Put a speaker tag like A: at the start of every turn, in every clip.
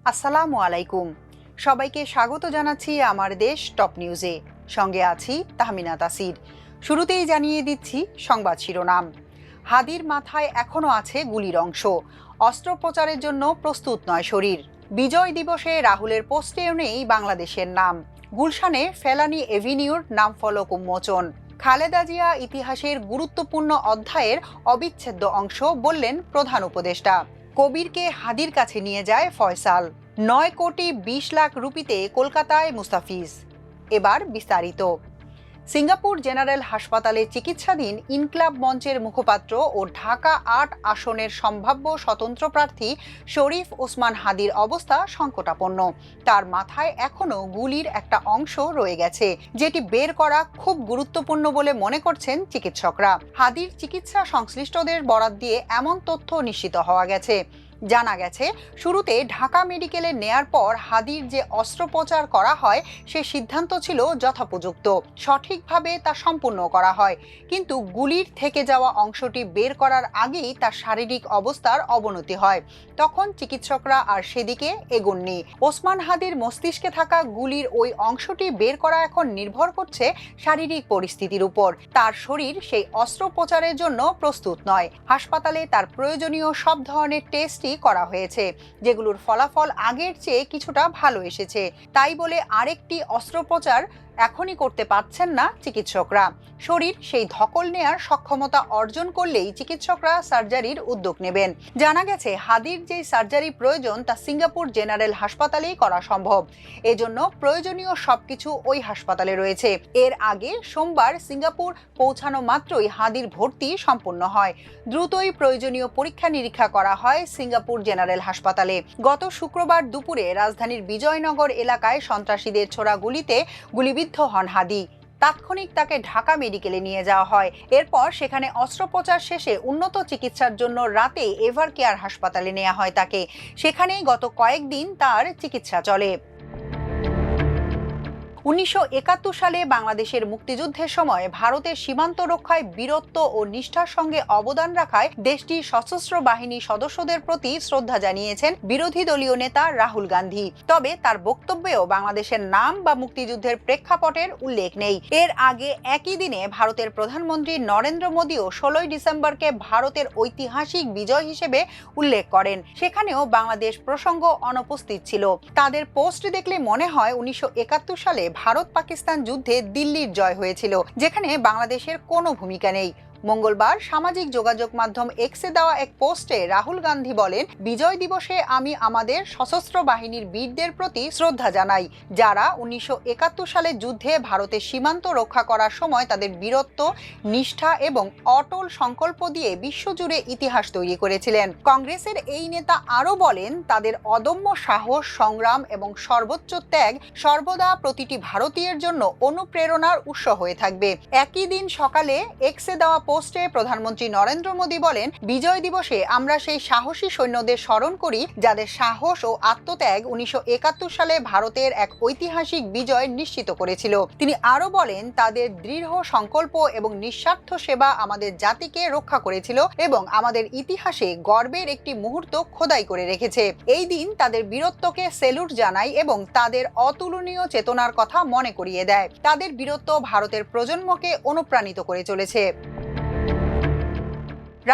A: আসসালামু আলাইকুম। সবাইকে স্বাগত জানাচ্ছি আমার দেশ টপ নিউজে। সঙ্গে আছি তাহমিনা তাসির। শুরুতেই জানিয়ে দিচ্ছি সংবাদ শিরোনাম। হাদির মাথায় এখনো আছে গুলির অংশ, অস্ত্রোপচারের জন্য প্রস্তুত নয় শরীর। বিজয় দিবসে রাহুলের পোস্টেও নেই বাংলাদেশের নাম। গুলশানে ফেলানি এভিনিউর নামফলক উন্মোচন। খালেদা জিয়া ইতিহাসের গুরুত্বপূর্ণ অধ্যায়ের অবিচ্ছেদ্য অংশ বললেন প্রধান উপদেষ্টা। কবিরকে হাদির কাছে নিয়ে যায় ফয়সাল। 9,20,00,000 রুপিতে কলকাতায় মুস্তাফিজ। এবার বিস্তারিত। সিঙ্গাপুর জেনারেল হাসপাতালে চিকিৎসাধীন ইনক্লাব মঞ্চের মুখপাত্র ও ঢাকা ৮ আসনের সম্ভাব্য স্বতন্ত্র প্রার্থী শরীফ ওসমান হাদির অবস্থা সংকটাপন্ন। তার মাথায় এখনো গুলির একটা অংশ রয়ে গেছে, যেটি বের করা খুব গুরুত্বপূর্ণ বলে মনে করছেন চিকিৎসকরা। হাদির চিকিৎসা সংশ্লিষ্টদের বরাত দিয়ে এমন তথ্য নিশ্চিত হওয়া গেছে। জানা গেছে, শুরুতে ঢাকা মেডিকেলে নেয়ার পর হাদির যে অস্ত্রোপচার করা হয় সে সিদ্ধান্ত ছিল যথোপযুক্ত, সঠিকভাবে তা সম্পূর্ণ করা হয়। কিন্তু গুলির থেকে যাওয়া অংশটি বের করার আগেই তার শারীরিক অবস্থার অবনতি হয়। তখন চিকিৎসকরা আর সেদিকে এগোননি। ওসমান হাদির মস্তিষ্কে থাকা গুলির ওই অংশটি বের করা এখন নির্ভর করছে শারীরিক পরিস্থিতির উপর। তার শরীর সেই অস্ত্রোপচারের জন্য প্রস্তুত নয়। হাসপাতালে তার প্রয়োজনীয় সব ধরনের টেস্টই করা হয়েছে, যেগুলোর ফলাফল আগের চেয়ে কিছুটা ভালো এসেছে। তাই বলে আরেকটি অস্ত্রোপচার এখনই করতে পারছেন না চিকিৎসকরা। শরীর সেই ধকল নেয়ার সক্ষমতা অর্জন করলেই চিকিৎসকরা সার্জারির উদ্যোগ নেবেন। জানা গেছে, হাদির যে সার্জারি প্রয়োজন তা সিঙ্গাপুর জেনারেল হাসপাতালেই করা সম্ভব। এজন্য প্রয়োজনীয় সবকিছু ওই হাসপাতালে রয়েছে। এর আগে সোমবার সিঙ্গাপুর পৌঁছানো মাত্রই হাদির ভর্তি সম্পন্ন হয়। দ্রুতই প্রয়োজনীয় পরীক্ষা নিরীক্ষা করা হয় সিঙ্গাপুর জেনারেল হাসপাতালে। গত শুক্রবার দুপুরে রাজধানীর বিজয়নগর এলাকায় সন্ত্রাসীদের ছোড়া গুলিতে গুলিবিদ্ধ হন হাদি। তাৎক্ষণিক তাকে ঢাকা মেডিকেলে নিয়ে যাওয়া হয়। এরপর সেখানে অস্ত্রোপচার শেষে উন্নত চিকিৎসার জন্য রাতে এভার কেয়ার হাসপাতালে নেওয়া হয় তাকে। সেখানেই গত কয়েকদিন তার চিকিৎসা চলে। 1971 সালে বাংলাদেশের মুক্তিযুদ্ধের সময় ভারতের সীমান্ত রক্ষায় বীরত্ব ও নিষ্ঠার সঙ্গে অবদান রাখায় দেশটির সশস্ত্র বাহিনী সদস্যদের প্রতি শ্রদ্ধা জানিয়েছেন বিরোধী দলীয় নেতা রাহুল গান্ধী। তবে তার বক্তব্যেও বাংলাদেশের নাম বা মুক্তিযুদ্ধের প্রেক্ষাপটের উল্লেখ নেই। এর আগে একই দিনে ভারতের প্রধানমন্ত্রী নরেন্দ্র মোদীও 16 ডিসেম্বরকে ভারতের ঐতিহাসিক বিজয় হিসেবে উল্লেখ করেন। সেখানেও বাংলাদেশ প্রসঙ্গ অনুপস্থিত ছিল। তাদের পোস্ট দেখলে মনে হয় 1971 সালে ভারত পাকিস্তান যুদ্ধে দিল্লির জয় হয়েছিল, যেখানে বাংলাদেশের কোনো ভূমিকা নেই। মঙ্গলবার সামাজিক যোগাযোগ মাধ্যম এক্সে দেওয়া এক পোস্টে রাহুল গান্ধী বলেন, বিজয় দিবসে আমি আমাদের সশস্ত্র বাহিনীর বীরদের প্রতি শ্রদ্ধা জানাই, যারা 1971 সালের যুদ্ধে ভারতের সীমান্ত রক্ষা করার সময় তাদের বীরত্ব, নিষ্ঠা এবং অটল সংকল্প দিয়ে বিশ্বজুড়ে ইতিহাস তৈরি করেছিলেন। কংগ্রেসের এই নেতা আরও বলেন, তাদের অদম্য সাহস, সংগ্রাম এবং সর্বোচ্চ ত্যাগ সর্বদা প্রতিটি ভারতীয়ের জন্য অনুপ্রেরণার উৎস হয়ে থাকবে। একই দিন সকালে এক্সে দেওয়া পোস্টে প্রধানমন্ত্রী নরেন্দ্র মোদী বলেন, বিজয় দিবসে আমরা সেই সাহসী সৈন্যদের স্মরণ করি যাদের সাহস ও আত্মত্যাগ 1971 সালে ভারতের এক ঐতিহাসিক বিজয় নিশ্চিত করেছিল। তিনি আরও বলেন, তাদের দৃঢ় সংকল্প এবং নিঃস্বার্থ সেবা আমাদের জাতিকে রক্ষা করেছিল এবং আমাদের ইতিহাসে গর্বের একটি মুহূর্ত খোদাই করে রেখেছে। এই দিন তাদের বীরত্বকে সেলুট জানায় এবং তাদের অতুলনীয় চেতনার কথা মনে করিয়ে দেয়। তাদের বীরত্ব ভারতের প্রজন্মকে অনুপ্রাণিত করে চলেছে।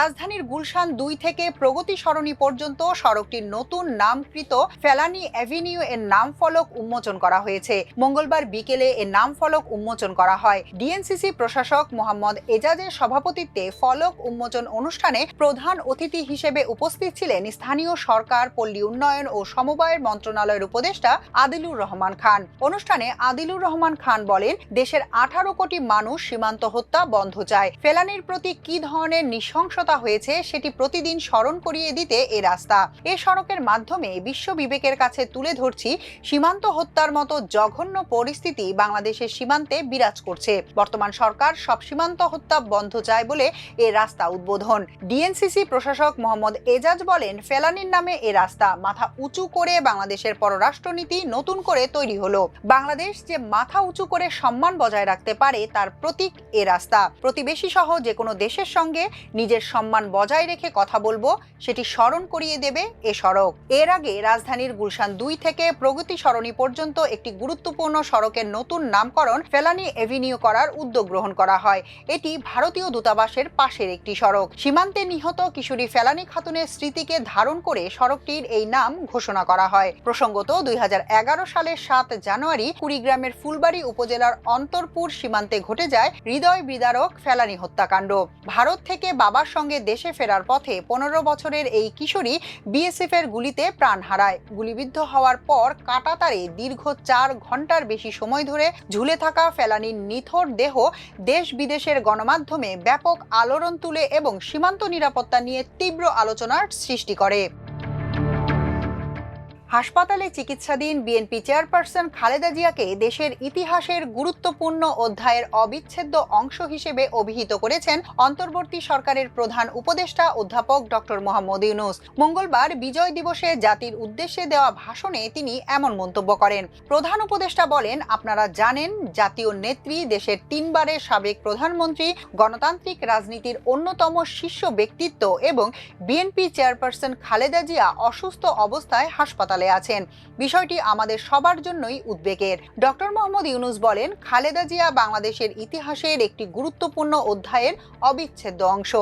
A: রাজধানীর গুলশান 2 থেকে প্রগতি সরণি পর্যন্ত সড়কটির নতুন নামকৃত ফেলানি এভিনিউ এর নাম ফলক উন্মোচন করা হয়েছে। মঙ্গলবার বিকেলে এর নাম ফলক উন্মোচন করা হয়। ডিএনসিসি প্রশাসক মোহাম্মদ এজাজের সভাপতিত্বে ফলক উন্মোচন অনুষ্ঠানে প্রধান অতিথি হিসেবে উপস্থিত ছিলেন স্থানীয় সরকার, পল্লী উন্নয়ন ও সমবায় মন্ত্রণালয়ের উপদেষ্টা আদিলুর রহমান খান। অনুষ্ঠানে আদিলুর রহমান খান বলেন, দেশের 18 কোটি মানুষ সীমান্ত হত্যা বন্ধ চায়। ফেলানির প্রতি কি ধরনের নৃশংস হয়েছে সেটি প্রতিদিন স্মরণ করিয়ে দিতে এ রাস্তা। এ সড়কের মাধ্যমে বিশ্ব বিবেকের কাছে তুলে ধরছি সীমান্ত হত্যার মতো জঘন্য পরিস্থিতি বাংলাদেশের সীমান্তে বিরাজ করছে। বর্তমান সরকার সব সীমান্ত হত্যা বন্ধ চায় বলে এ রাস্তা উদ্বোধন। ডিএনসিসি প্রশাসক মোহাম্মদ এজাজ বলেন, ফেলানির নামে এ রাস্তা মাথা উঁচু করে বাংলাদেশের পররাষ্ট্রনীতি নতুন করে তৈরি হলো। বাংলাদেশ যে মাথা উঁচু করে সম্মান বজায় রাখতে পারে তার প্রতীক এ রাস্তা। প্রতিবেশী সহ যে কোনো দেশের সঙ্গে নিজের সম্মান বজায় রেখে কথা বলবো সেটি স্মরণ করিয়ে দেবে এ সড়ক। এর আগে রাজধানীর গুলশান 2 থেকে প্রগতি সরণি পর্যন্ত একটি গুরুত্বপূর্ণ সড়কের নতুন নামকরণ ফেলানী এভিনিউ করার উদ্যোগ গ্রহণ করা হয়। এটি ভারতীয় দূতাবাসের পাশের একটি সড়ক। সীমান্তে নিহত কিশোরী ফেলানী খাতুনের স্মৃতিকে ধারণ করে সড়কটির এই নাম ঘোষণা করা হয়। প্রসঙ্গত 2011 সালের 7 জানুয়ারি কুড়িগ্রামের ফুলবাড়ী উপজেলার অন্তরপুর সীমান্তে ঘটে যায় হৃদয় বিদারক ফেলানী হত্যাকাণ্ড। ভারত থেকে বাবার সঙ্গে দেশে ফেরার পথে 15 বছরের এই কিশোরী বিএসএফ এর গুলিতে প্রাণ হারায়। গুলিবিদ্ধ হওয়ার পর কাঁটাতারে দীর্ঘ 4 ঘন্টার বেশি সময় ধরে ঝুলে থাকা ফেলানীর নিথর দেহ দেশ বিদেশের গণমাধ্যমে ব্যাপক আলোড়ন তুলে এবং সীমান্ত নিরাপত্তা নিয়ে তীব্র আলোচনার সৃষ্টি করে। হাসপাতালে চিকিৎসাধীন বিএনপি চেয়ারপারসন খালেদা জিয়াকে দেশের ইতিহাসের গুরুত্বপূর্ণ অধ্যায়ের অবিচ্ছেদ্য অংশ হিসেবে অভিহিত করেছেন অন্তর্বর্তী সরকারের প্রধান উপদেষ্টা অধ্যাপক ডক্টর মোহাম্মদ ইউনূস। মঙ্গলবার বিজয় দিবসে জাতির উদ্দেশ্যে দেওয়া ভাষণে তিনি এমন মন্তব্য করেন। প্রধান উপদেষ্টা বলেন, আপনারা জানেন জাতীয় নেত্রী, দেশের 3 বারের সাবেক প্রধানমন্ত্রী, গণতান্ত্রিক রাজনীতির অন্যতম শীর্ষ ব্যক্তিত্ব এবং বিএনপি চেয়ারপারসন খালেদা জিয়া অসুস্থ অবস্থায় হাসপাতালে আছেন। বিষয়টি আমাদের সবার জন্যই উদ্বেগের। ডক্টর মোহাম্মদ ইউনূস বলেন, খালেদা জিয়া বাংলাদেশের ইতিহাসের একটি গুরুত্বপূর্ণ অধ্যায়ের অবিচ্ছেদ্য অংশ।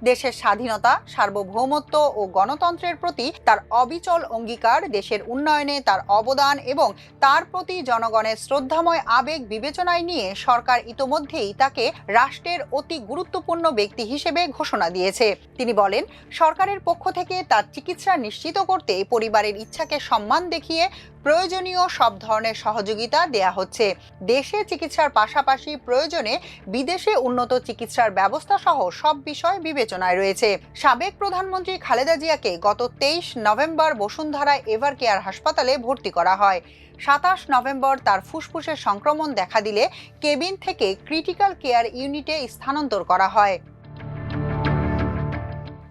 A: দেশের স্বাধীনতা, সার্বভৌমত্ব ও গণতন্ত্রের প্রতি তার অবিচল অঙ্গীকার, দেশের উন্নয়নে তার অবদান এবং তার প্রতি জনগণের শ্রদ্ধাময় আবেগ বিবেচনায় নিয়ে সরকার ইতোমধ্যেই তাকে রাষ্ট্রের অতি গুরুত্বপূর্ণ ব্যক্তি হিসেবে ঘোষণা দিয়েছে। তিনি বলেন, সরকারের পক্ষ থেকে তার চিকিৎসা নিশ্চিত করতে পরিবারের ইচ্ছাকে সম্মান দেখিয়ে প্রয়োজনীয় সব ধরনের সহযোগিতা দেয়া হচ্ছে। দেশে চিকিৎসার পাশাপাশি প্রয়োজনে বিদেশে উন্নত চিকিৎসার ব্যবস্থা সহ সব বিষয় বিবেচনায় রয়েছে। সাবেক প্রধানমন্ত্রী খালেদা জিয়াকে গত 23 নভেম্বর বসুন্ধরা এভার কেয়ার হাসপাতালে ভর্তি করা হয়। 27 নভেম্বর তার ফুসফুসের সংক্রমণ দেখা দিলে কেবিন থেকে ক্রিটিক্যাল কেয়ার ইউনিটে স্থানান্তর করা হয়।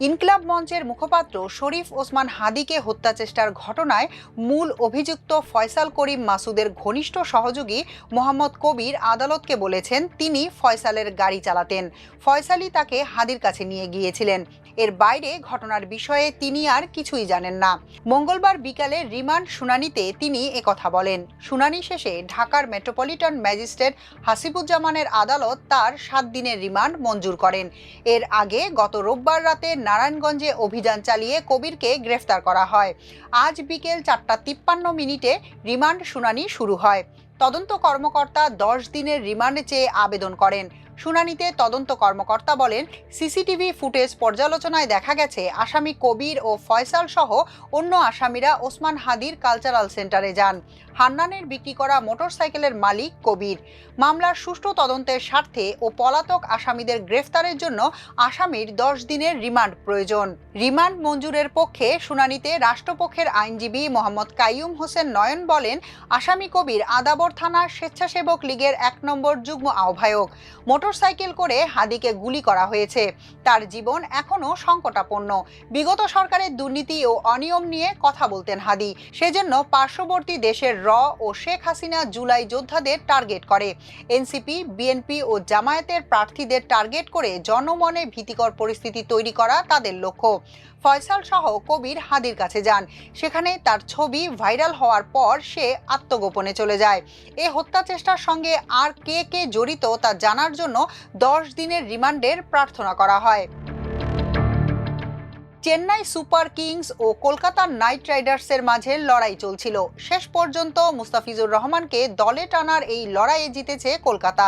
A: ইনকিলাব মঞ্চের মুখপাত্র শরীফ ওসমান হাদীকে হত্যা চেষ্টার ঘটনায় মূল অভিযুক্ত ফয়সাল করিম মাসুদের ঘনিষ্ঠ সহযোগী মোহাম্মদ কবির আদালতকে বলেছেন তিনি ফয়সালের গাড়ি চালাতেন। ফয়সালই তাকে হাদীর কাছে নিয়ে গিয়েছিলেন। এর বাইরে ঘটনার বিষয়ে তিনি আর কিছুই জানেন না। মঙ্গলবার বিকালে রিমান্ড শুনানিতে তিনি একথা বলেন। শুনানি শেষে ঢাকার মেট্রোপলিটন ম্যাজিস্ট্রেট হাসিবুজ্জামানের আদালত তার 7 দিনের রিমান্ড মঞ্জুর করেন। এর আগে গত রোববার রাতে নারায়ণগঞ্জে অভিযান চালিয়ে কবিরকে গ্রেফতার করা হয়। আজ বিকেল 4:53 রিমান্ড শুনানি শুরু হয়। তদন্ত কর্মকর্তা 10 দিনের রিমান্ড চেয়ে আবেদন করেন। শুনানিতে তদন্ত কর্মকর্তা বলেন, সিসিটিভি ফুটেজ পর্যালোচনায় দেখা গেছে আসামি কবির ও ফয়সাল সহ অন্য আসামিরা ওসমান হাদীর কালচারাল সেন্টারে যান। হান্নানের বিক্রি করা মোটরসাইকেলের মালিক কবির। মামলার সুষ্ঠু তদন্তের স্বার্থে ও পলাতক আসামিদের গ্রেফতারের জন্য আসামির 10 দিনের রিমান্ড প্রয়োজন। রিমান্ড মঞ্জুরের পক্ষে শুনানিতে রাষ্ট্রপক্ষের আইনজীবী মোহাম্মদ কাইয়ুম হোসেন নয়ন বলেন, আসামি কবির আদাবর থানার স্বেচ্ছাসেবক লীগের 1 নম্বর যুগ্ম আহ্বায়ক। মোটরসাইকেল করে হাদীকে গুলি করা হয়েছে। তার জীবন এখনো সংকটাপন্ন। বিগত সরকারের দুর্নীতি ও অনিয়ম নিয়ে কথা বলতেন হাদী। সেজন্য পার্শ্ববর্তী দেশের ও শেখ হাসিনা জুলাই যোদ্ধাদের টার্গেট করে। এনসিপি, বিএনপি ও জামায়াতের প্রার্থীদের টার্গেট করে জনমনে ভীতিকর পরিস্থিতি তৈরি করা তাদের লক্ষ্য। ফয়সাল সহ কবির হাদীর কাছে যান। সেখানে তার ছবি ভাইরাল হওয়ার পর সে আত্মগোপনে চলে যায়। এ হত্যা চেষ্টার সঙ্গে আর কে কে জড়িত তা জানার জন্য 10 দিনের রিমান্ডের প্রার্থনা করা হয়। চেন্নাই সুপার কিংস ও কলকাতা নাইট রাইডার্সের মাঝে লড়াই চলছিল। শেষ পর্যন্ত মুস্তাফিজুর রহমানকে দলে টানার এই লড়াইয়ে জিতেছে কলকাতা।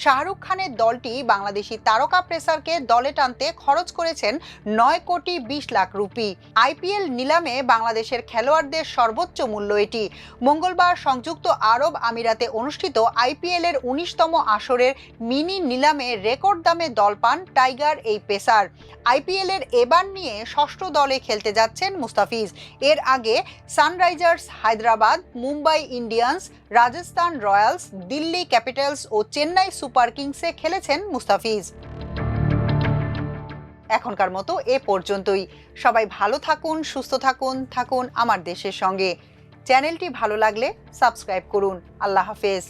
A: শাহরুখ খানের দলটি বাংলাদেশি তারকা পেসারকে দলে টানতে খরচ করেছেন 9 কোটি 20 লাখ রুপি। আইপিএল নিলামে বাংলাদেশের খেলোয়াড়দের সর্বোচ্চ মূল্য এটি। মঙ্গলবার সংযুক্ত আরব আমিরাতে অনুষ্ঠিত আইপিএল এর 19তম আসরের মিনি নিলামে রেকর্ড দামে দল পান টাইগার এই পেসার। আইপিএল এর এবার নিয়ে 6ষ্ঠ দলে খেলতে যাচ্ছেন মুস্তাফিজ। এর আগে Sunrisers Hyderabad, Mumbai Indians, Rajasthan Royals, Delhi Capitals ও চেন্নাই সুপার কিংসে খেলেছেন মুস্তাফিজ। এখনকার মতো এ পর্যন্তই। সবাই ভালো থাকুন, সুস্থ থাকুন আমার দেশের সঙ্গে। চ্যানেলটি ভালো লাগলে সাবস্ক্রাইব করুন। আল্লাহ হাফেজ।